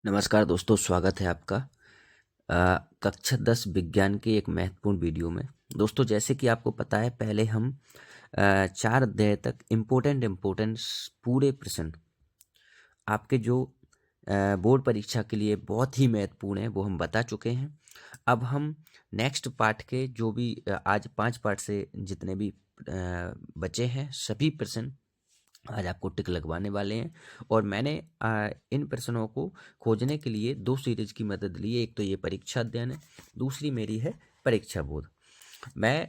नमस्कार दोस्तों, स्वागत है आपका कक्षा 10 विज्ञान के एक महत्वपूर्ण वीडियो में। दोस्तों, जैसे कि आपको पता है, पहले हम 4 अध्याय तक इम्पोर्टेंट पूरे प्रश्न आपके जो बोर्ड परीक्षा के लिए बहुत ही महत्वपूर्ण है वो हम बता चुके हैं। अब हम नेक्स्ट पार्ट के जो भी आज 5 पार्ट से जितने भी बचे हैं सभी प्रश्न आज आपको टिक लगवाने वाले हैं। और मैंने इन प्रश्नों को खोजने के लिए 2 सीरीज की मदद ली है। एक तो ये परीक्षा अध्ययन है, दूसरी मेरी है परीक्षा बोध। मैं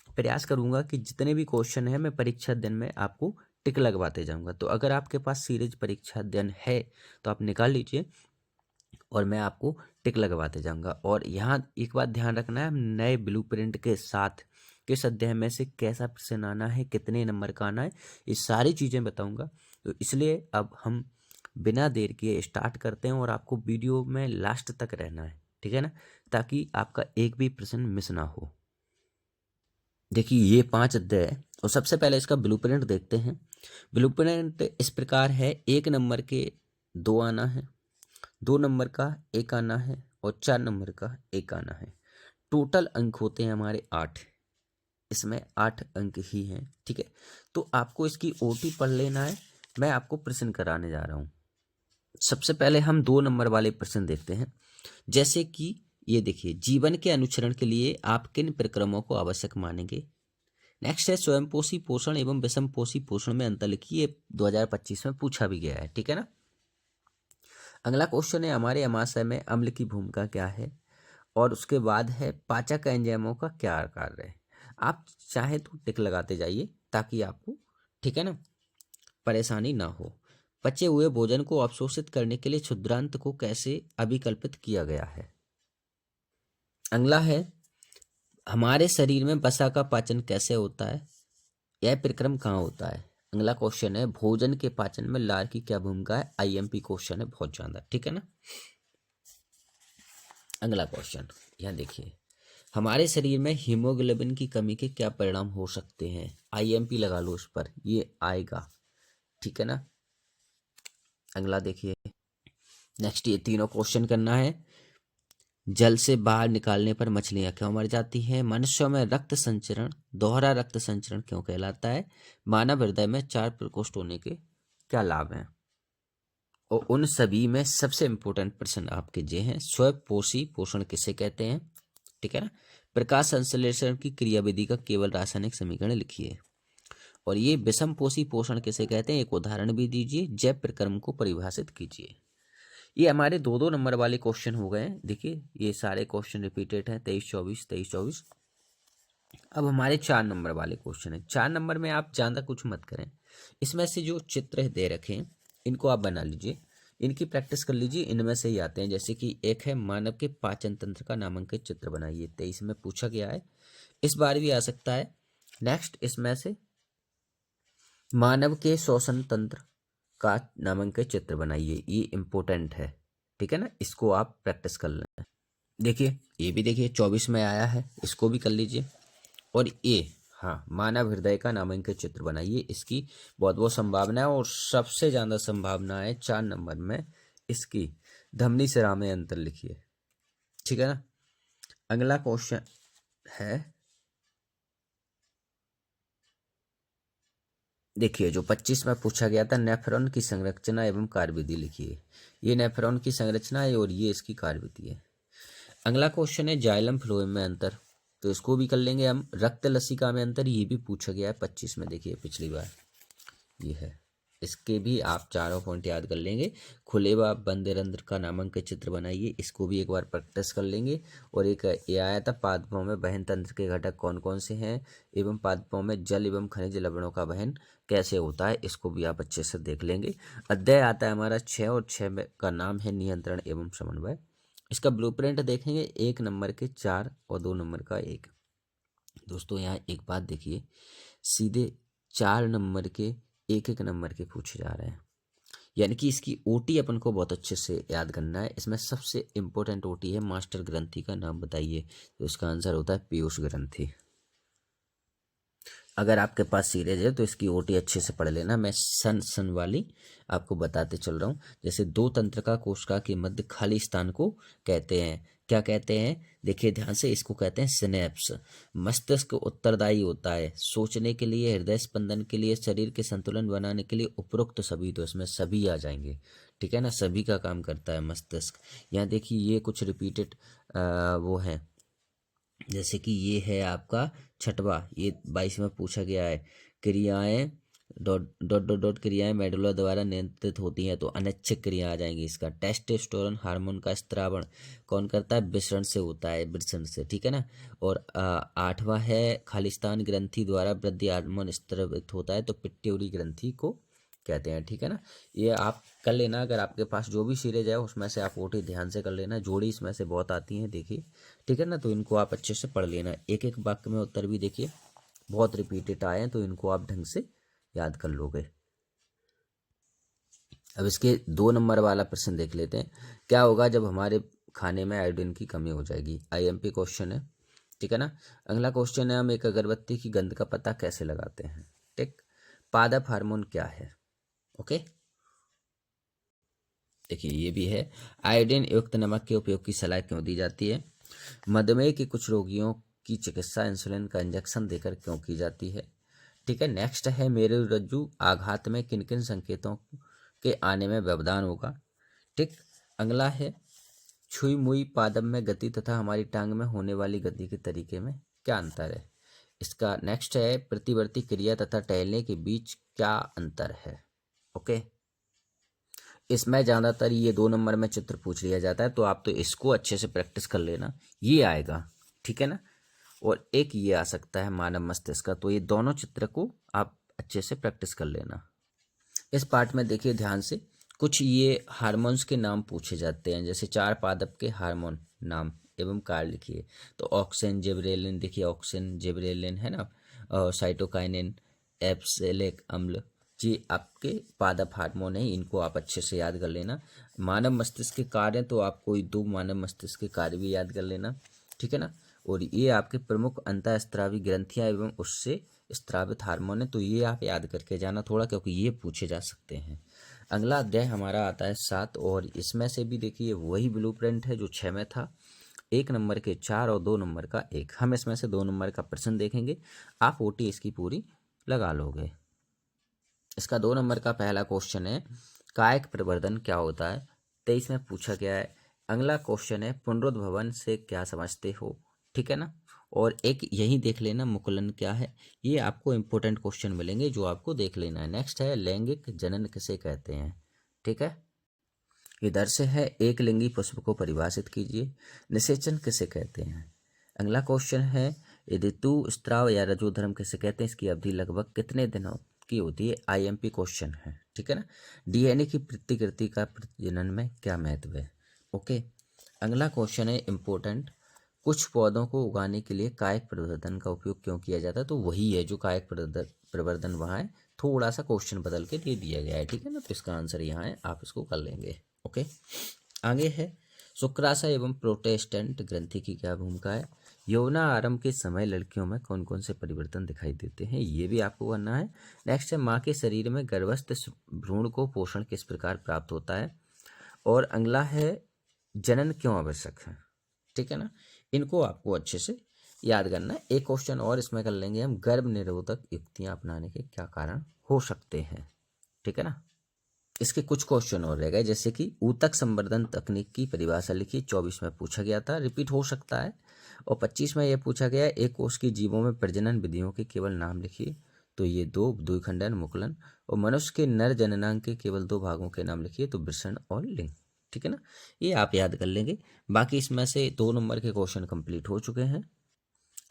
प्रयास करूंगा कि जितने भी क्वेश्चन है मैं परीक्षा अध्ययन में आपको टिक लगवाते जाऊंगा। तो अगर आपके पास सीरीज परीक्षा अध्ययन है तो आप निकाल लीजिए और मैं आपको टिक लगवाते जाऊंगा। और यहाँ एक बात ध्यान रखना है, नए ब्लूप्रिंट के साथ किस अध्याय में से कैसा प्रश्न आना है, कितने नंबर का आना है, ये सारी चीज़ें बताऊंगा। तो इसलिए अब हम बिना देर किए स्टार्ट करते हैं और आपको वीडियो में लास्ट तक रहना है, ठीक है ना, ताकि आपका एक भी प्रश्न मिस ना हो। देखिए, ये 5 अध्याय है और सबसे पहले इसका ब्लूप्रिंट देखते हैं। ब्लूप्रिंट इस प्रकार है, 1 नंबर के 2 आना है, 2 नंबर का 1 आना है और 4 नंबर का 1 आना है। टोटल अंक होते हैं हमारे 8, इसमें 8 अंक ही हैं, ठीक है। तो आपको इसकी ओटी पढ़ लेना है, मैं आपको प्रश्न कराने जा रहा हूँ। सबसे पहले हम 2 नंबर वाले प्रश्न देखते हैं। जैसे कि ये देखिए, जीवन के अनुसरण के लिए आप किन प्रक्रमों को आवश्यक मानेंगे। नेक्स्ट है, स्वयंपोषी पोषण एवं विषमपोषी पोषण में अंतर लिखिए। 2025 में पूछा भी गया है, ठीक है ना। अगला क्वेश्चन है, हमारे आमाशय में अम्ल की भूमिका क्या है। और उसके बाद है, पाचक एंजाइमों का क्या कार्य है। आप चाहे तो टिक लगाते जाइए ताकि आपको, ठीक है ना, परेशानी ना हो। पचे हुए भोजन को अवशोषित करने के लिए क्षुद्रांत को कैसे अभिकल्पित किया गया है। अगला है, हमारे शरीर में वसा का पाचन कैसे होता है, यह प्रक्रम कहाँ होता है। अगला क्वेश्चन है, भोजन के पाचन में लार की क्या भूमिका है। आईएमपी क्वेश्चन है बहुत ज्यादा, ठीक है ना। अगला क्वेश्चन यहाँ देखिए, हमारे शरीर में हीमोग्लोबिन की कमी के क्या परिणाम हो सकते हैं। आईएमपी लगा लो उस पर, ये आएगा, ठीक है ना। अगला देखिए, नेक्स्ट ये तीनों क्वेश्चन करना है। जल से बाहर निकालने पर मछलियां क्यों मर जाती हैं। मनुष्यों में रक्त संचरण दोहरा रक्त संचरण क्यों कहलाता है। मानव हृदय में 4 प्रकोष्ठ होने के क्या लाभ हैं। और उन सभी में सबसे इंपॉर्टेंट प्रश्न आपके ये हैं, स्वपोषी पोषण किसे कहते हैं, ठीक है ना। प्रकाश संश्लेषण की क्रियाविधि का केवल रासायनिक समीकरण लिखिए। और ये विषमपोषी पोषण किसे कहते हैं, एक उदाहरण भी दीजिए। जैव प्रक्रम को परिभाषित कीजिए। ये हमारे 2-2 नंबर वाले क्वेश्चन हो गए हैं। देखिए, ये सारे क्वेश्चन रिपीटेड हैं, 23-24 23-24। अब हमारे 4 नंबर वाले क्वेश्चन हैं। 4 नंबर में आप ज़्यादा कुछ मत करें, इसमें से जो चित्र दे रखे हैं इनको आप बना लीजिए, इनकी प्रैक्टिस कर लीजिए। इनमें से ही आते हैं, जैसे कि एक है, मानव के पाचन तंत्र का नामांकित चित्र बनाइए। 23 में पूछा गया है, इस बार भी आ सकता है। नेक्स्ट, इसमें से मानव के श्वसन तंत्र का नामांकित चित्र बनाइए, ये इंपॉर्टेंट है, ठीक है ना। इसको आप प्रैक्टिस कर लें। देखिए, ये भी देखिए 24 में आया है, इसको भी कर लीजिए। और ये, हाँ, मानव हृदय का नामांकित चित्र बनाइए, इसकी बहुत बहुत संभावना है। और सबसे ज़्यादा संभावना है 4 नंबर में इसकी, धमनी सिरा में अंतर लिखिए, ठीक है ना। अगला क्वेश्चन है, देखिए, जो 25 में पूछा गया था, नेफ्रॉन की संरचना एवं कार्यविधि लिखिए। ये नेफ्रॉन की संरचना है और ये इसकी कार्यविधि है। अगला क्वेश्चन है, जाइलम फ्लोएम में अंतर, तो इसको भी कर लेंगे हम। रक्त लसिका में अंतर, ये भी पूछा गया है 25 में, देखिए पिछली बार ये है। इसके भी आप चारों पॉइंट याद कर लेंगे। खुले व बंद रंध्र का नामांकित चित्र बनाइए, इसको भी एक बार प्रैक्टिस कर लेंगे। और एक ये आया था, पादपों में वहन तंत्र के घटक कौन कौन से हैं एवं पादपों में जल एवं खनिज लवणों का वहन कैसे होता है, इसको भी आप अच्छे से देख लेंगे। अध्याय आता है हमारा 6 और 6 का नाम है नियंत्रण एवं समन्वय। इसका ब्लूप्रिंट देखेंगे, 1 नंबर के 4 और 2 नंबर का 1। दोस्तों, यहाँ एक बात देखिए, सीधे 4 नंबर के 1-1 नंबर के पूछे जा रहे हैं, यानी कि इसकी ओटी अपन को बहुत अच्छे से याद करना है। इसमें सबसे इंपॉर्टेंट ओटी है, मास्टर ग्रंथि का नाम बताइए, तो इसका आंसर होता है पीयूष ग्रंथि। अगर आपके पास सीरीज है तो इसकी ओटी अच्छे से पढ़ लेना। मैं सन वाली आपको बताते चल रहा हूँ। जैसे दो तंत्रिका कोशिका के मध्य खाली स्थान को कहते हैं, क्या कहते हैं, देखिए ध्यान से, इसको कहते हैं सिनेप्स। मस्तिष्क उत्तरदायी होता है सोचने के लिए, हृदय स्पंदन के लिए, शरीर के संतुलन बनाने के लिए। उपरोक्त सभी, तो इसमें सभी आ जाएंगे, ठीक है ना, सभी का काम करता है मस्तिष्क। यहाँ देखिए ये कुछ रिपीटेड वो है, जैसे कि ये है आपका छठवा, ये 22 में पूछा गया है। क्रियाएं डॉट डॉट डॉट डॉट क्रियाएं मेडुला द्वारा नियंत्रित होती हैं, तो अनैच्छिक क्रिया आ जाएंगी। इसका टेस्टोस्टेरोन हार्मोन का स्त्रावण कौन करता है, वृषण से होता है, वृषण से, ठीक है ना। और आठवां है खालिस्तान ग्रंथि द्वारा वृद्धि हार्मोन स्रावित होता है, तो पिट्यूटरी ग्रंथि को कहते हैं, ठीक है ना। ये आप कर लेना, अगर आपके पास जो भी सीरीज है उसमें से आप ओटी ध्यान से कर लेना। जोड़ी इसमें से बहुत आती हैं, देखिए, ठीक है ना, तो इनको आप अच्छे से पढ़ लेना। एक एक वाक्य में उत्तर भी देखिए बहुत रिपीटेड आए हैं, तो इनको आप ढंग से याद कर लोगे। अब इसके 2 नंबर वाला प्रश्न देख लेते हैं। क्या होगा जब हमारे खाने में आयोडीन की कमी हो जाएगी? आईएमपी क्वेश्चन है, ठीक है ना। अगला क्वेश्चन है, हम एक अगरबत्ती की गंध का पता कैसे लगाते हैं? ठीक। पादप हार्मोन क्या है? ओके, देखिए ये भी है। आयोडीन युक्त नमक के उपयोग की सलाह क्यों दी जाती है? मधुमेह के कुछ रोगियों की चिकित्सा इंसुलिन का इंजेक्शन देकर क्यों की जाती है? ठीक है। नेक्स्ट है, मेरुरज्जु आघात में किन किन संकेतों के आने में व्यवधान होगा? ठीक। अगला है, छुई मुई पादप में गति तथा हमारी टांग में होने वाली गति के तरीके में क्या अंतर है? इसका नेक्स्ट है, प्रतिवर्ती क्रिया तथा टहलने के बीच क्या अंतर है? ओके, इसमें ज़्यादातर ये 2 नंबर में चित्र पूछ लिया जाता है, तो आप तो इसको अच्छे से प्रैक्टिस कर लेना, ये आएगा, ठीक है ना। और एक ये आ सकता है मानव मस्तिष्क का, तो ये दोनों चित्र को आप अच्छे से प्रैक्टिस कर लेना। इस पार्ट में देखिए ध्यान से, कुछ ये हार्मोन्स के नाम पूछे जाते हैं, जैसे 4 पादप के हार्मोन नाम एवं कार्य लिखिए। तो ऑक्सिन, जिबरेलिन, देखिए ऑक्सिन, जिबरेलिन है ना, और साइटोकाइनिन, एब्सिलिक अम्ल, जी आपके पादप हार्मोन है, इनको आप अच्छे से याद कर लेना। मानव मस्तिष्क के कार्य, तो आप कोई 2 मानव मस्तिष्क के कार्य भी याद कर लेना, ठीक है ना। और ये आपके प्रमुख अंतःस्रावी ग्रंथियां एवं उससे स्रावित हार्मोन है, तो ये आप याद करके जाना थोड़ा, क्योंकि ये पूछे जा सकते हैं। अगला अध्याय हमारा आता है 7, और इसमें से भी देखिए वही ब्लूप्रिंट है जो 6 में था। 1 नंबर के 4 और 2 नंबर का 1। हम इसमें से 2 नंबर का प्रश्न देखेंगे, आप ओटी इसकी पूरी लगा लोगे। इसका 2 नंबर का पहला क्वेश्चन है, कायिक प्रवर्धन क्या होता है? 23 में पूछा गया है। अगला क्वेश्चन है, पुनरुद्भवन से क्या समझते हो? ठीक है ना। और एक यही देख लेना, मुकुलन क्या है? ये आपको इंपॉर्टेंट क्वेश्चन मिलेंगे जो आपको देख लेना है। नेक्स्ट है, लैंगिक जनन किसे कहते हैं? ठीक है। इधर से है, एक लिंगी पुष्प को परिभाषित कीजिए। निषेचन किसे कहते हैं? अगला क्वेश्चन है, ऋतु स्त्राव या रजोधर्म किसे कहते हैं? इसकी अवधि लगभग कितने दिनों की होती है? आईएमपी क्वेश्चन है, ठीक है ना। डीएनए की प्रतिकृति का प्रजनन में क्या महत्व है? ओके। अगला क्वेश्चन है इंपॉर्टेंट, कुछ पौधों को उगाने के लिए कायिक प्रवर्धन का उपयोग क्यों किया जाता है? तो वही है जो कायिक प्रवर्धन वहाँ है, थोड़ा सा क्वेश्चन बदल के दे दिया गया है, ठीक है ना। तो इसका आंसर यहाँ है, आप इसको कर लेंगे। ओके, आगे है, शुक्राशय एवं प्रोटेस्टेंट ग्रंथि की क्या भूमिका है? यौना आरंभ के समय लड़कियों में कौन कौन से परिवर्तन दिखाई देते हैं? ये भी आपको करना है। नेक्स्ट है, माँ के शरीर में गर्भस्थ भ्रूण को पोषण किस प्रकार प्राप्त होता है? और अगला है, जनन क्यों आवश्यक है? ठीक है ना, इनको आपको अच्छे से याद करना है। एक क्वेश्चन और इसमें कर लेंगे हम, गर्भ निरोधक युक्तियां अपनाने के क्या कारण हो सकते हैं? ठीक है ना। इसके कुछ क्वेश्चन और रह गए, जैसे कि ऊतक संवर्धन तकनीक की परिभाषा लिखिए। 24 में पूछा गया था, रिपीट हो सकता है। और 25 में यह पूछा गया, एक कोष की जीवों में प्रजनन विधियों के केवल नाम लिखिए। तो ये 2, द्विखंडन, मुकुलन। और मनुष्य के नर जननांग के केवल 2 भागों के नाम लिखिए, तो वृषण और लिंग, ठीक है ना। ये आप याद कर लेंगे। बाकी इसमें से 2 नंबर के क्वेश्चन कंप्लीट हो चुके हैं।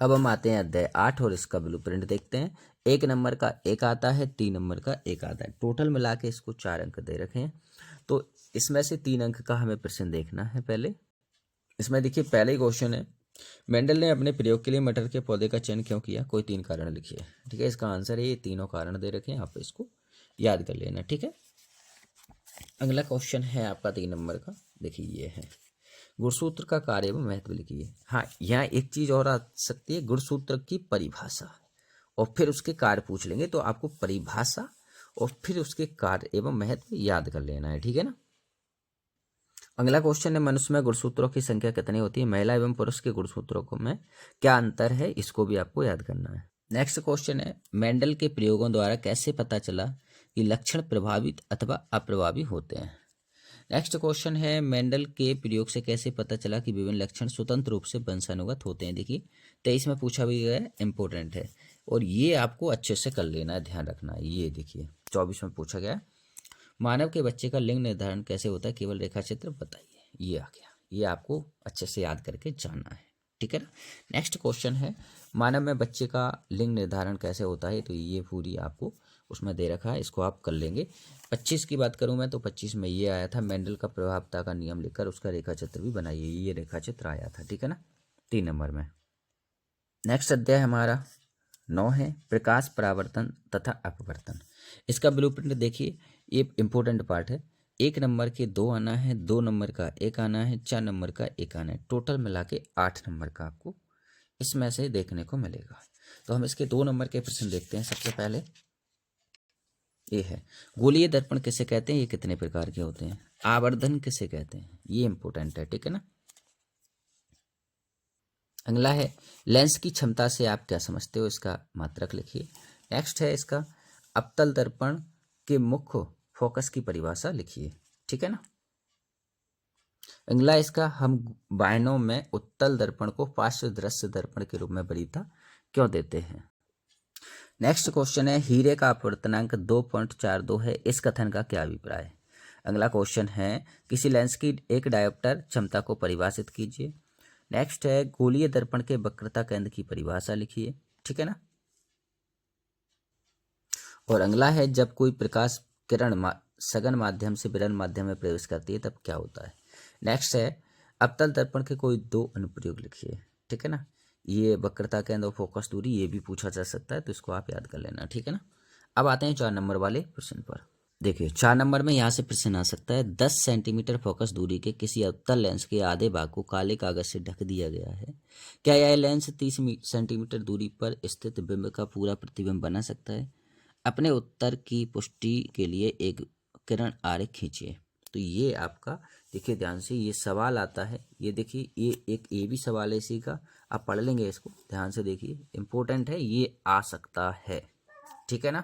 अब हम आते हैं अध्याय 8 और इसका ब्लूप्रिंट देखते हैं। 1 नंबर का 1 आता है, 3 नंबर का 1 आता है, टोटल मिला के इसको 4 अंक दे रखे हैं। तो इसमें से 3 अंक का हमें प्रश्न देखना है। पहले इसमें देखिए, पहले ही क्वेश्चन है, मेंडल ने अपने प्रयोग के लिए मटर के पौधे का चयन क्यों किया? कोई 3 कारण लिखिए, ठीक है। इसका आंसर है, ये तीनों कारण दे रखे हैं, आप इसको याद कर लेना, ठीक है। अगला क्वेश्चन है आपका 3 नंबर का, देखिए ये है, गुणसूत्र का कार्य एवं महत्व लिखिए। हाँ, यहाँ एक चीज और आ सकती है, गुणसूत्र की परिभाषा। और फिर उसके कार्य पूछ लेंगे, तो आपको परिभाषा और फिर उसके कार्य एवं महत्व याद कर लेना है, ठीक है ना। अगला क्वेश्चन है, मनुष्य में गुणसूत्रों की संख्या कितनी होती है, महिला एवं पुरुष के गुणसूत्रों में क्या अंतर है, इसको भी आपको याद करना है। नेक्स्ट क्वेश्चन है, मेंडल के प्रयोगों द्वारा कैसे पता चला कि लक्षण प्रभावित अथवा अप्रभावी होते हैं। नेक्स्ट क्वेश्चन है, मेंडल के प्रयोग से कैसे पता चला कि विभिन्न लक्षण स्वतंत्र रूप से वंशानुगत होते हैं। देखिए 23 में पूछा भी गया है, इंपॉर्टेंट है और ये आपको अच्छे से कर लेना है, ध्यान रखना है। ये देखिए 24 में पूछा गया, मानव के बच्चे का लिंग निर्धारण कैसे होता है, केवल रेखा चित्र बताइए। ये आ गया, ये आपको अच्छे से याद करके जाना है, ठीक है ना। नेक्स्ट क्वेश्चन है, मानव में बच्चे का लिंग निर्धारण कैसे होता है, तो ये पूरी आपको उसमें दे रखा है, इसको आप कर लेंगे। 25 की बात करूं मैं तो 25 में ये आया था, मेंडल का प्रभावता का नियम लिखकर उसका रेखा चित्र भी बनाइए, ये रेखा चित्र आया था, ठीक है ना, 3 नंबर में। नेक्स्ट अध्याय हमारा 9 है, प्रकाश परावर्तन तथा अपवर्तन। इसका ब्लूप्रिंट देखिए, ये इंपॉर्टेंट पार्ट है। 1 नंबर के 2 आना है, 2 नंबर का 1 आना है, 4 नंबर का 1 आना है, टोटल मिला के 8 नंबर का आपको इसमें से देखने को मिलेगा। तो हम इसके 2 नंबर के प्रश्न देखते हैं। सबसे पहले ये है, गोलीय दर्पण किसे कहते हैं, ये कितने प्रकार के होते हैं, आवर्धन किसे कहते हैं, ये इंपॉर्टेंट है, ठीक है ना। अगला है, लेंस की क्षमता से आप क्या समझते हो, इसका मात्रक लिखिए। नेक्स्ट है इसका, अवतल दर्पण के मुख्य फोकस की परिभाषा लिखिए, ठीक है ना। अगला इसका, हम वाहनों में उत्तल दर्पण को पार्श्व दृश्य दर्पण के रूप में वरीयता क्यों देते हैं। नेक्स्ट क्वेश्चन है, हीरे का अपवर्तनांक 2.42 है, इस कथन का क्या अभिप्राय है। अगला क्वेश्चन है, किसी लेंस की एक डायोप्टर क्षमता को परिभाषित कीजिए। नेक्स्ट है, गोलीय दर्पण के वक्रता केंद्र की परिभाषा लिखिए, ठीक है ना। और अगला है, जब कोई प्रकाश किरण सघन माध्यम से विरल माध्यम में प्रवेश करती है तब क्या होता है। नेक्स्ट है, अवतल दर्पण के कोई 2 अनुप्रयोग लिखिए, ठीक है ना। ये वक्रता केंद्र और फोकस दूरी, ये भी पूछा जा सकता है, तो इसको आप याद कर लेना, ठीक है ना। अब आते हैं 4 नंबर वाले प्रश्न पर। देखिए 4 नंबर में यहाँ से प्रश्न आ सकता है, 10 सेंटीमीटर फोकस दूरी के किसी अवतल लेंस के आधे भाग को काले कागज से ढक दिया गया है, क्या यह लेंस 30 सेंटीमीटर दूरी पर स्थित बिंब का पूरा प्रतिबिंब बना सकता है। अपने उत्तर की पुष्टि के लिए एक किरण आरेख खींचिए। तो ये आपका देखिए ध्यान से, ये सवाल आता है, ये देखिए ये भी सवाल है इसी का, आप पढ़ लेंगे इसको ध्यान से, देखिए इंपॉर्टेंट है, ये आ सकता है, ठीक है ना।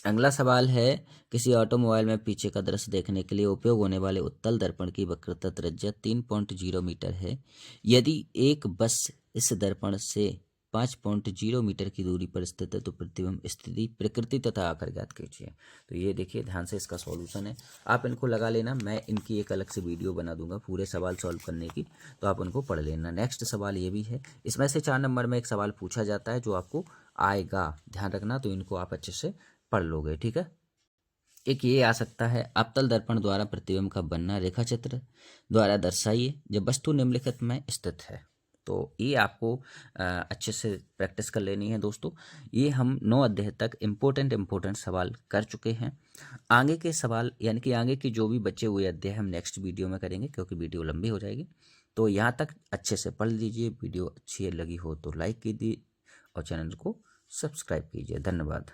अगला सवाल है, किसी ऑटोमोबाइल में पीछे का दृश्य देखने के लिए उपयोग होने वाले उत्तल दर्पण की वक्रता त्रिज्या 3.0 मीटर है। यदि एक बस इस दर्पण से 5.0 मीटर की दूरी पर स्थित है तो प्रतिबिंब स्थिति, प्रकृति तथा आकार ज्ञात कीजिए। तो ये देखिए ध्यान से, इसका सॉल्यूशन है, आप इनको लगा लेना, मैं इनकी एक अलग से वीडियो बना दूंगा पूरे सवाल सॉल्व करने की, तो आप उनको पढ़ लेना। नेक्स्ट सवाल ये भी है, इसमें से 4 नंबर में एक सवाल पूछा जाता है जो आपको आएगा, ध्यान रखना, तो इनको आप अच्छे से पढ़ लोगे, ठीक है। एक ये आ सकता है, अवतल दर्पण द्वारा प्रतिबिंब का बनना रेखा चित्र द्वारा दर्शाइए जब वस्तु निम्नलिखित में स्थित है। तो ये आपको अच्छे से प्रैक्टिस कर लेनी है दोस्तों। ये हम 9 अध्याय तक इम्पोर्टेंट सवाल कर चुके हैं। आगे के सवाल यानी कि आगे की जो भी बचे हुए अध्याय हम नेक्स्ट वीडियो में करेंगे, क्योंकि वीडियो लंबी हो जाएगी। तो यहाँ तक अच्छे से पढ़ लीजिए, वीडियो अच्छी लगी हो तो लाइक कीजिए और चैनल को सब्सक्राइब कीजिए। धन्यवाद।